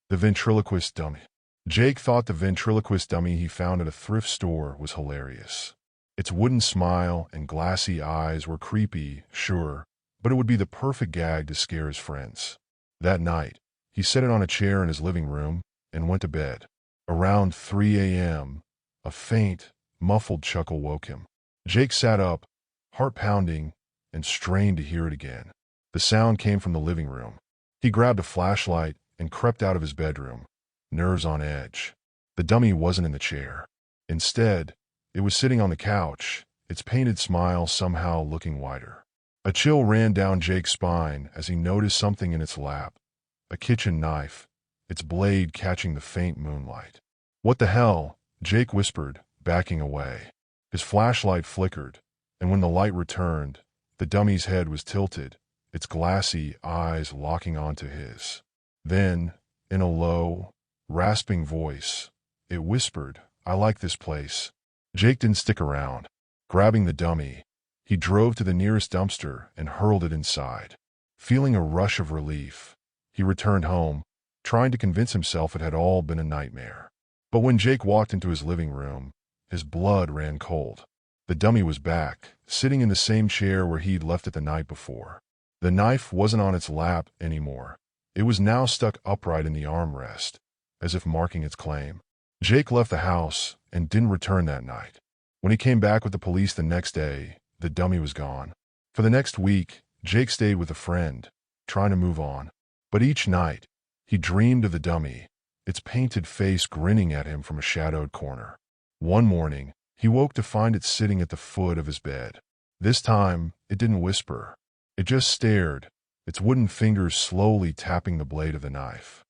The ventriloquist dummy. Jake thought the ventriloquist dummy he found at a thrift store was hilarious. Its wooden smile and glassy eyes were creepy, sure, but it would be the perfect gag to scare his friends. That night, he set it on a chair in his living room and went to bed. Around 3 a.m., a faint, muffled chuckle woke him. Jake sat up, heart pounding, and strained to hear it again. The sound came from the living room. He grabbed a flashlight and crept out of his bedroom, nerves on edge. The dummy wasn't in the chair. Instead, it was sitting on the couch, its painted smile somehow looking wider. A chill ran down Jake's spine as he noticed something in its lap, a kitchen knife, its blade catching the faint moonlight. "What the hell?" Jake whispered, backing away. His flashlight flickered, and when the light returned, the dummy's head was tilted, its glassy eyes locking onto his. Then, in a low, rasping voice, it whispered, "I like this place." Jake didn't stick around. Grabbing the dummy, he drove to the nearest dumpster and hurled it inside. Feeling a rush of relief, he returned home, trying to convince himself it had all been a nightmare. But when Jake walked into his living room, his blood ran cold. The dummy was back, sitting in the same chair where he'd left it the night before. The knife wasn't on its lap anymore. It was now stuck upright in the armrest, as if marking its claim. Jake left the house and didn't return that night. When he came back with the police the next day, the dummy was gone. For the next week, Jake stayed with a friend, trying to move on. But each night, he dreamed of the dummy, its painted face grinning at him from a shadowed corner. One morning, he woke to find it sitting at the foot of his bed. This time, it didn't whisper. It just stared, its wooden fingers slowly tapping the blade of the knife.